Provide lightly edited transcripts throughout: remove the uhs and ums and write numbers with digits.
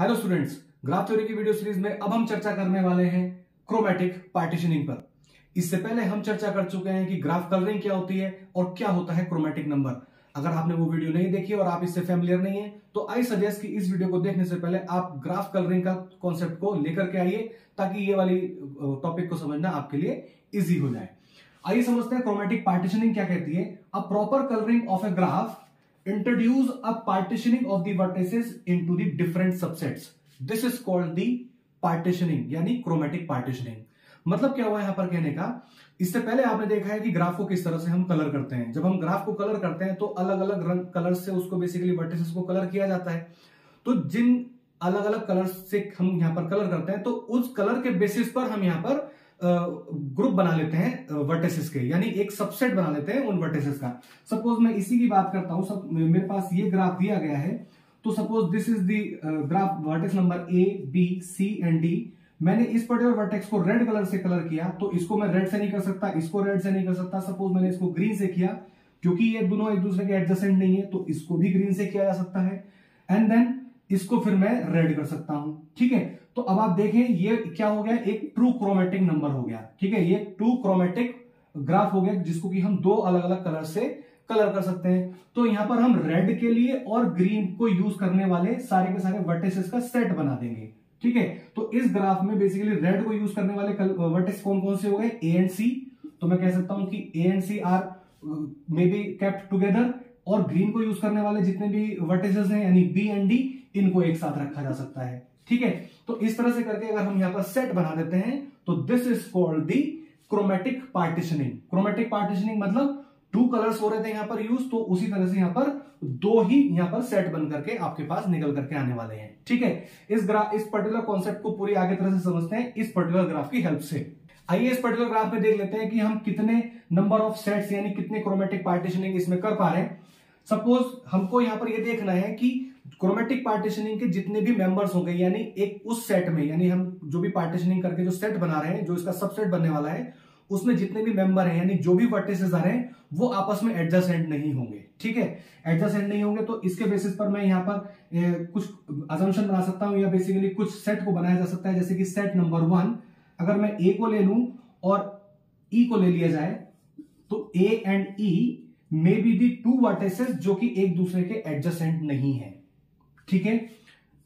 Hello students, graph theory की video series में अब हम चर्चा करने वाले हैं क्रोमेटिक पार्टीशनिंग पर। इससे पहले हम चर्चा कर चुके हैं कि ग्राफ कलरिंग क्या होती है और क्या होता है क्रोमेटिक नंबर। अगर आपने वो वीडियो नहीं देखी और आप इससे फैमिलियर नहीं है तो आई सजेस्ट कि इस वीडियो को देखने से पहले आप ग्राफ कलरिंग का कॉन्सेप्ट को लेकर के आइए ताकि ये वाली टॉपिक को समझना आपके लिए इजी हो जाए। आइए समझते हैं क्रोमेटिक पार्टीशनिंग क्या कहती है। A proper colouring of a graph introduce a partitioning of the vertices into the different subsets. This is called the partitioning यानी chromatic partitioning। मतलब क्या हुआ यहां पर कहने का, इससे पहले आपने देखा है कि ग्राफ को किस तरह से हम कलर करते हैं। जब हम ग्राफ को कलर करते हैं तो अलग अलग रंग कलर से उसको बेसिकली वर्टिसेस को कलर किया जाता है। तो जिन अलग अलग कलर से हम यहां पर कलर करते हैं तो उस कलर के बेसिस पर हम यहां पर ग्रुप बना लेते हैं वर्टिसेस के, यानी एक सबसेट बना लेते हैं उन वर्टिसेस का। सपोज मैं इसी की बात करता हूं, सब मेरे पास ये ग्राफ दिया गया है तो suppose this is the graph vertex number A B C and D. मैंने इस पर्टिकुलर वर्टेक्स को रेड कलर से कलर किया तो इसको मैं रेड से नहीं कर सकता, इसको रेड से नहीं कर सकता। सपोज मैंने इसको ग्रीन से किया, क्योंकि ये दोनों एक दूसरे के एडजेसेंट नहीं है तो इसको भी ग्रीन से किया जा सकता है। एंड देन इसको फिर मैं रेड कर सकता हूं। ठीक है, तो अब आप देखें ये क्या हो गया, एक ट्रू क्रोमेटिक नंबर हो गया। ठीक है, ये ट्रू क्रोमेटिक ग्राफ हो गया जिसको कि हम दो अलग अलग कलर से कलर कर सकते हैं। तो यहां पर हम रेड के लिए और ग्रीन को यूज करने वाले सारे के सारे वर्टिसेस का सेट बना देंगे। ठीक है, तो इस ग्राफ में बेसिकली रेड को यूज करने वाले वर्टिस कौन कौन से हो गए, ए एंड सी। तो मैं कह सकता हूं कि A and C are may be kept together, और ग्रीन को यूज करने वाले जितने भी वर्टिसेस हैं यानी बी एंड डी, इनको एक साथ रखा जा सकता है। ठीक है, तो इस तरह से करके अगर हम यहां पर सेट बना देते हैं तो this is called the chromatic partitioning. Chromatic partitioning मतलब टू कलर्स हो रहे थे यहां पर यूज, तो उसी तरह से यहां पर दो ही यहां पर सेट बन करके आपके पास निकल करके आने वाले हैं। ठीक है, इस पर्टिकुलर कॉन्सेप्ट को पूरी आगे तरह से समझते हैं इस पर्टिकुलर ग्राफ की हेल्प से। आइए इस पर्टिकुलर ग्राफ में देख लेते हैं कि हम कितने नंबर ऑफ सेट्स यानी कितने क्रोमेटिक पार्टीशनिंग इसमें कर पा रहे हैं। सपोज हमको यहां पर यह देखना है कि क्रोमेटिक पार्टीशनिंग के जितने भी मेंबर्स होंगे, यानी एक उस सेट में, यानी हम जो भी पार्टीशनिंग करके जो सेट बना रहे हैं, जो इसका सबसेट बनने वाला है, उसमें जितने भी मेंबर हैं यानी जो भी वर्टिसेस आ रहे हैं वो आपस में एडजेसेंट नहीं होंगे। ठीक है, एडजेसेंट नहीं होंगे तो इसके बेसिस पर मैं यहां पर कुछ असम्पशन बना सकता हूं या बेसिकली कुछ सेट को बनाया जा सकता है। जैसे कि सेट नंबर 1 अगर मैं ए को ले लूं और ई को ले लिया जाए तो A and E may be the two vertices जो कि एक दूसरे के एडजेसेंट नहीं है। ठीक है,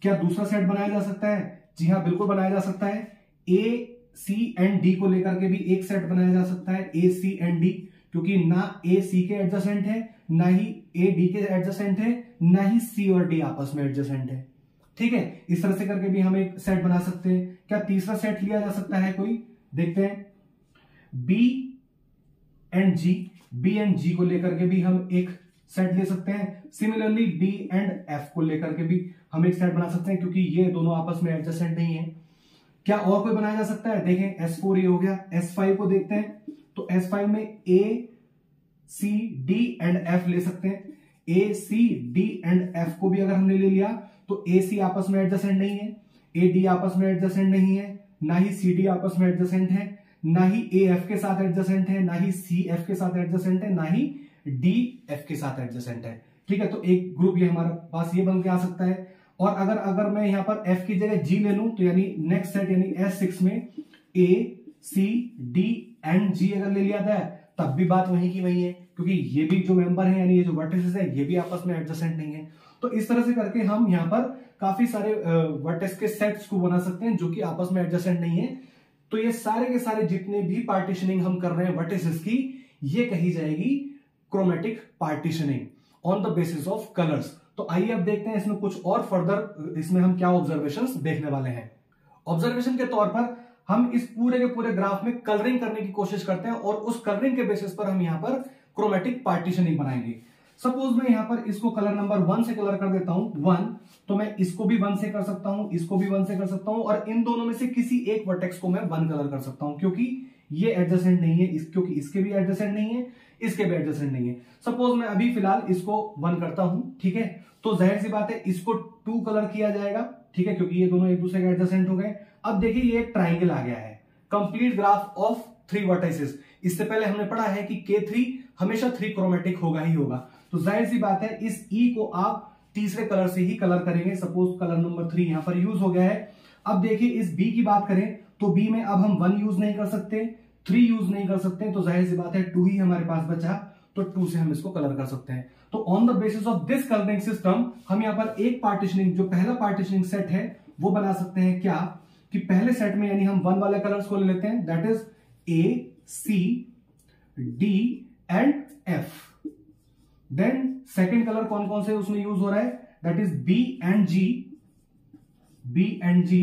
क्या दूसरा सेट बनाया जा सकता है? जी हां, बिल्कुल बनाया जा सकता है। ए सी एंड डी को लेकर के भी एक सेट बनाया जा सकता है, ए सी एंड डी, क्योंकि ना ए सी के एडजेसेंट है, ना ही ए डी के एडजेसेंट है, ना ही सी और डी आपस में एडजेसेंट है। ठीक है, इस तरह से करके भी हम एक सेट बना सकते हैं। क्या तीसरा सेट लिया जा सकता है कोई? देखते हैं, बी एंड जी को लेकर के भी हम एक सेट ले सकते हैं। सिमिलरली बी एंड एफ को लेकर के भी हम एक सेट बना सकते हैं, क्योंकि ये दोनों आपस में एडजेसेंट नहीं है। क्या और कोई बनाया जा सकता है? देखें, S4 ये हो गया। S5 को देखते हैं तो S5 में ए सी डी एंड एफ ले सकते हैं। ए सी डी एंड एफ को भी अगर हमने ले लिया तो ए सी आपस में एडजेसेंट नहीं है, ए डी आपस में एडजेसेंट नहीं है, ना ही सी डी आपस में एडजेसेंट है, ना ही ए एफ के साथ एडजेसेंट है, ना ही सी एफ के साथ एडजेसेंट है, ना ही डी एफ के साथ एडजेसेंट है। ठीक है, तो एक ग्रुप ये हमारे पास ये बन के आ सकता है। और अगर मैं यहां पर एफ की जगह जी ले लूं तो यानी नेक्स्ट सेट यानी S6 में ए सी डी एंड जी अगर ले लिया जाए तब भी बात वही की वही है, क्योंकि ये भी जो मेंबर है यानी ये जो वर्टिसेस है ये भी आपस में एडजेसेंट नहीं है। तो इस तरह से करके हम यहां पर काफी सारे वर्टिस के सेट्स को बना सकते हैं जो कि आपस में एडजेसेंट नहीं है। तो ये सारे के सारे जितने भी पार्टीशनिंग हम कर रहे हैं वर्टिसेस की, ये कही जाएगी chromatic partitioning on the basis of colours. तो आइए अब देखते हैं इसमें कुछ और फर्दर इसमें हम क्या ऑब्जर्वेशंस देखने वाले हैं। ऑब्जर्वेशन के तौर पर हम इस पूरे के पूरे ग्राफ में कलरिंग करने की कोशिश करते हैं और उस कलरिंग के बेसिस पर हम यहां पर क्रोमेटिक पार्टीशनिंग बनाएंगे। सपोज मैं यहां पर इसको कलर नंबर 1 से कलर कर देता हूं 1, तो मैं इसको भी 1 से कर सकता हूं, इसको भी 1 से कर सकता हूं, और इन दोनों में से किसी एक वर्टेक्स को मैं 1 कलर कर सकता हूं, क्योंकि ये एडजेसेंट नहीं है, क्योंकि इसके भी एडजेसेंट नहीं है, इसके भी एडजेसेंट नहीं है। सपोज मैं अभी फिलहाल इसको 1 करता हूं, ठीक है, तो जाहिर सी बात है इसको 2 कलर किया जाएगा। ठीक है, क्योंकि ये दोनों एक दूसरे के एडजेसेंट हो गए। अब देखिए ये एक ट्राइंगल आ गया है, कंप्लीट ग्राफ ऑफ 3 वर्टिसेस। इससे पहले हमने पढ़ा है कि K3 हमेशा 3 क्रोमेटिक होगा ही होगा। तो जाहिर सी बात है इस E को आप तीसरे कलर से ही कलर करेंगे। सपोज कलर नंबर 3 यहां पर यूज हो गया है। अब देखिए इस बी की बात करें तो बी में अब हम 1 यूज नहीं कर सकते, 3 यूज नहीं कर सकते, तो जाहिर सी बात है 2 ही हमारे पास बचा, तो 2 से हम इसको कलर कर सकते हैं। तो on the basis of this colouring system हम यहां पर एक पार्टीशनिंग, जो पहला पार्टीशनिंग सेट है वो बना सकते हैं क्या, कि पहले सेट में यानी हम 1 वाले कलर्स को ले लेते हैं, that is A, C, D and F. Then second colour कौन कौन से उसमें यूज हो रहा है, that is B and G, B and G,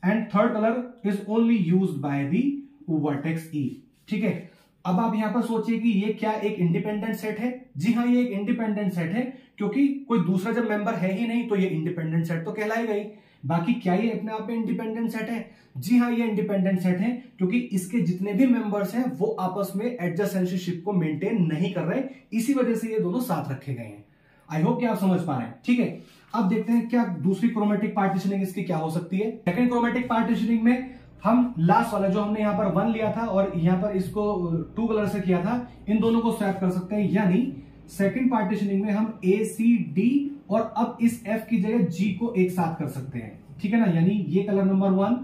and third colour is only used by the vertex E. ठीक है, अब आप यहां पर सोचिए कि ये क्या एक इंडिपेंडेंट सेट है? जी हाँ, ये एक इंडिपेंडेंट सेट है, क्योंकि कोई दूसरा जब मेंबर है ही नहीं तो ये इंडिपेंडेंट सेट तो कहलाएगा ही। बाकी क्या ये अपने आप में इंडिपेंडेंट सेट है? जी हाँ, ये इंडिपेंडेंट सेट है, क्योंकि इसके जितने भी मेंबर्स हैं वो आपस में एडजेसेंसीशिप को मेंटेन नहीं कर रहे, इसी वजह से ये दोनों साथ रखे गए हैं। आई होप कि आप समझ पा रहे हैं। ठीक है, अब देखते हैं क्या दूसरी क्रोमेटिक पार्टीशनिंग इसकी क्या हो सकती है। सेकंड क्रोमेटिक पार्टीशनिंग में हम लास्ट वाला जो हमने यहां पर 1 लिया था और यहां पर इसको 2 कलर से किया था, इन दोनों को स्वैप कर सकते हैं। यानी सेकंड पार्टीशनिंग में हम ए, सी, डी और अब इस एफ की जगह जी को एक साथ कर सकते हैं। ठीक है ना, यानी ये कलर नंबर 1,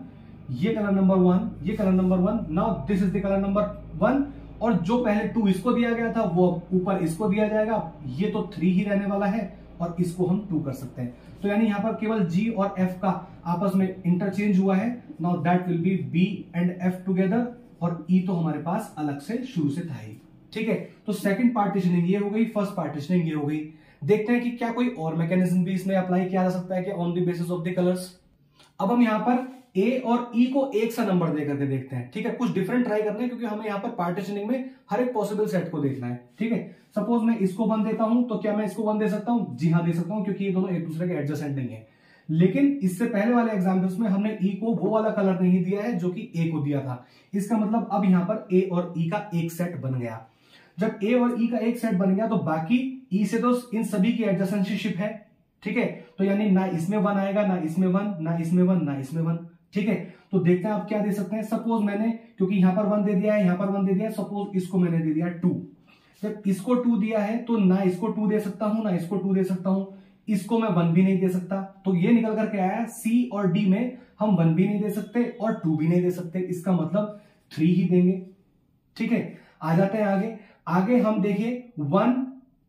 ये कलर नंबर 1, ये colour number 1, now this is the colour number 1, और जो पहले 2 इसको दिया गया था वो ऊपर इसको दिया जाएगा। ये तो 3 ही रहने वाला है और इसको हम 2 कर सकते हैं। तो यानी यहां पर केवल G और F का आपस में इंटरचेंज हुआ है। Now that will be B and F together, और E तो हमारे पास अलग से शुरू से था ही। ठीक है, तो सेकंड पार्टीशनिंग ये हो गई, फर्स्ट पार्टीशनिंग ये हो गई। देखते हैं कि क्या कोई और मैकेनिज्म भी इसमें अप्लाई किया जा सकता है कि on the basis of the colours. अब हम यहां पर ए और ई को एक सा नंबर देकर के देखते हैं। ठीक है, कुछ डिफरेंट ट्राई करना है, क्योंकि हमें यहां पर पार्टीशनिंग में हर एक पॉसिबल सेट को देखना है। ठीक है, सपोज मैं इसको 1 देता हूं, तो क्या मैं इसको 1 दे सकता हूं? जी हाँ, दे सकता हूं, क्योंकि ये दोनों एक दूसरे के एडजेसेंट नहीं है। लेकिन इससे पहले वाले एग्जाम्पल्स में हमने ई को वो वाला कलर नहीं दिया है जो कि ए को दिया था। इसका मतलब अब यहां पर ए और ई का एक सेट बन गया। जब ए और ई का एक सेट बन गया तो बाकी ई से तो इन सभी की एडजेसेंसीशिप है। ठीक है, तो यानी ना इसमें 1 आएगा, ना इसमें 1, ना इसमें 1, ना इसमें 1। ठीक है, तो देखते हैं आप क्या दे सकते हैं। सपोज मैंने, क्योंकि यहां पर 1 दे दिया है, यहां पर 1 दे दिया है, सपोज इसको मैंने दे दिया 2। जब इसको 2 दिया है तो ना इसको 2 दे सकता हूं, ना इसको 2 दे सकता हूं, इसको मैं 1 भी नहीं दे सकता। तो ये निकल करके आया सी और डी में हम 1 भी नहीं दे सकते और 2 भी नहीं दे सकते, इसका मतलब 3 ही देंगे। ठीक है, आ जाते हैं आगे। आगे हम देखिए 1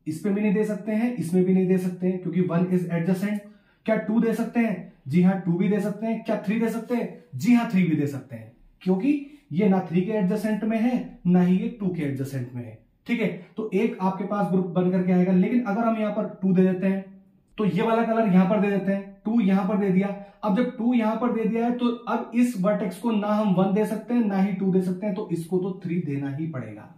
इस पे भी नहीं दे सकते हैं, इसमें भी नहीं दे सकते हैं, क्योंकि 1 इज एडजेसेंट। क्या 2 दे सकते हैं? जी हाँ, 2 भी दे सकते हैं। क्या 3 दे सकते हैं? जी हाँ, 3 भी दे सकते हैं, क्योंकि ये ना 3 के एडजेसेंट में है, ना ही ये 2 के एडजेसेंट में है। ठीक है, तो एक आपके पास ग्रुप बन करके आएगा। लेकिन अगर हम यहां पर 2 दे देते हैं तो ये वाला कलर यहां पर दे देते हैं, 2 यहां पर दे दिया। अब जब 2 यहां पर दे दिया है तो अब इस वर्टेक्स को ना हम 1 दे सकते हैं, ना ही 2 दे सकते हैं, तो इसको तो 3 देना ही पड़ेगा।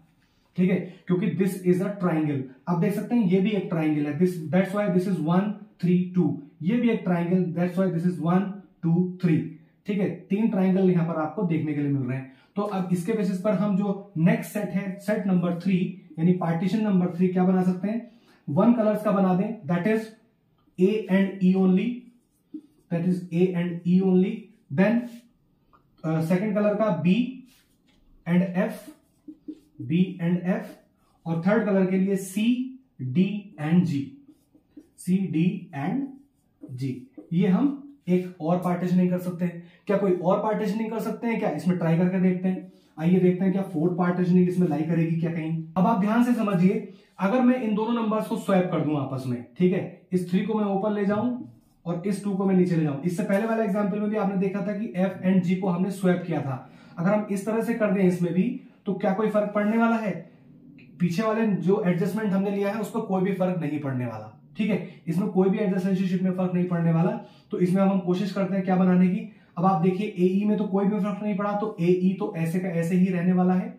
ठीक है, क्योंकि दिस इज अ ट्राइंगल। आप देख सकते हैं ये भी एक ट्राइंगल है, this that's why this is 1 3 2। ये भी एक triangle, that's why this is 1 2 3। ठीक है, 3 ट्राइंगल यहां पर आपको देखने के लिए मिल रहे हैं। तो अब इसके बेसिस पर हम जो नेक्स्ट सेट है, सेट नंबर 3 यानी पार्टीशन नंबर 3, क्या बना सकते हैं? 1 कलर्स का बना दें, that is A and E only, that is A and E only. Then second colour का B and F, B and F, और थर्ड कलर के लिए C, D and G, C, D and G। ये हम एक और partitioning कर सकते हैं। क्या कोई और पार्टीशनिंग कर सकते हैं क्या? इसमें ट्राई करके देखते हैं। आइए देखते हैं क्या फोर्थ पार्टीशनिंग इसमें लाई करेगी क्या कहीं। अब आप ध्यान से समझिए, अगर मैं इन दोनों नंबर्स को स्वैप कर दूं आपस में, ठीक है, इस 3 को मैं ऊपर ले जाऊं और इस 2 को मैं नीचे ले जाऊं। इससे पहले वाले एग्जांपल में भी आपने देखा था कि F एंड G को हमने स्वैप किया था। अगर हम इस तरह से कर दें इसमें भी, तो क्या कोई फर्क पड़ने वाला है? पीछे वाले जो एडजस्टमेंट हमने लिया है उस पर कोई भी फर्क नहीं पड़ने वाला। ठीक है, इसमें कोई भी एडजेसेंसीशिप में फर्क नहीं पड़ने वाला। तो इसमें हम कोशिश करते हैं क्या बनाने की। अब आप देखिए AE में तो कोई भी फर्क नहीं पड़ा, तो AE तो ऐसे का ऐसे ही रहने वाला है।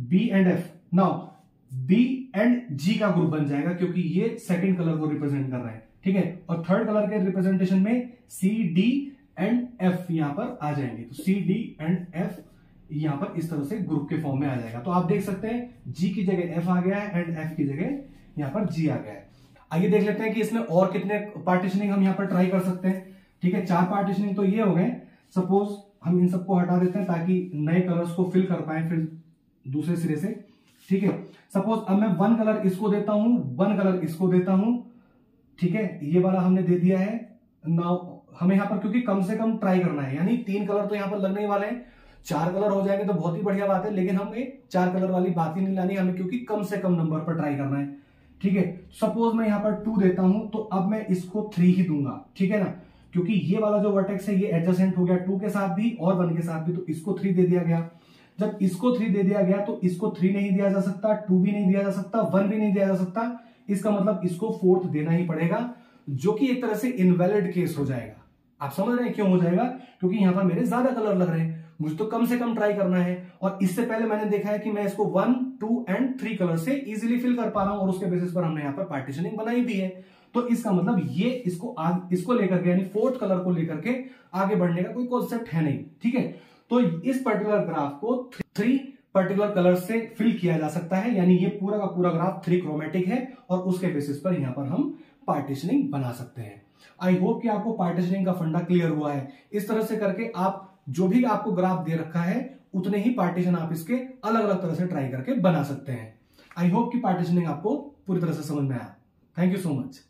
B and F, now B and G का ग्रुप बन जाएगा, क्योंकि ये सेकंड कलर को रिप्रेजेंट कर रहा है। ठीक है, और थर्ड कलर के रिप्रेजेंटेशन में C, D एंड F यहां पर आ जाएंगे। तो C, D एंड F यहां पर इस तरह से ग्रुप के फॉर्म में आ जाएगा। तो आप देख सकते हैं G की जगह F आ गया है एंड F की जगह यहां पर G आ गया है। आइए देख लेते हैं कि इसमें और कितने पार्टीशनिंग हम यहां पर ट्राई कर सकते हैं। ठीक है, 4 पार्टीशनिंग तो ये हो गए। सपोज हम इन सबको हटा देते हैं ताकि नए कलर्स को फिल कर पाए फिर दूसरे सिरे से। ठीक है, सपोज अब मैं 1 कलर इसको देता हूं, 1 कलर इसको देता हूं। ठीक है, ये वाला हमने दे दिया है। नाउ हमें यहाँ पर क्योंकि कम से कम ट्राई करना है, यानी 3 कलर तो यहाँ पर लगने ही वाले हैं। 4 कलर हो जाएंगे तो बहुत ही बढ़िया बात है, लेकिन हमें 4 कलर वाली बात ही नहीं लानी, हमें क्योंकि कम से कम नंबर पर ट्राई करना है। ठीक है, सपोज मैं यहाँ पर 2 देता हूं, तो अब मैं इसको 3 ही दूंगा। ठीक है ना, क्योंकि ये वाला जो वर्टेक्स है ये एडजेसेंट हो गया 2 के साथ भी और 1 के साथ भी, तो इसको 3 दे दिया गया। जब इसको 3 दे दिया गया तो इसको 3 नहीं दिया जा सकता, 2 भी नहीं दिया जा सकता, 1 भी नहीं दिया जा सकता। इसका मतलब इसको 4th देना ही पड़ेगा, जो कि एक तरह से इनवैलिड केस हो जाएगा। आप समझ रहे हैं क्यों हो जाएगा? क्योंकि यहां पर मेरे ज्यादा कलर लग रहे हैं, मुझे तो कम से कम ट्राई करना है। और इससे पहले मैंने देखा है कि मैं इसको 1, 2 एंड 3 कलर से इजीली फिल कर पा रहा हूं, और उसके बेसिस पर हमने यहां पर पार्टीशनिंग बनाई भी है। तो इसका मतलब ये इसको लेकर के, यानी 4th कलर को लेकर के आगे बढ़ने का कोई कॉन्सेप्ट है नहीं। ठीक है, तो इस पर्टिकुलर ग्राफ को 3 पर्टिकुलर कलर से फिल किया जा सकता है, यानी ये पूरा का पूरा ग्राफ 3 क्रोमेटिक है, और उसके बेसिस पर यहां पर हम पार्टीशनिंग बना सकते हैं। आई होप कि आपको पार्टीशनिंग का फंडा क्लियर हुआ है। इस तरह से करके आप जो भी आपको ग्राफ दे रखा है उतने ही पार्टीशन आप इसके अलग अलग तरह से ट्राई करके बना सकते हैं। आई होप कि पार्टीशनिंग आपको पूरी तरह से समझ में आया। Thank you so much.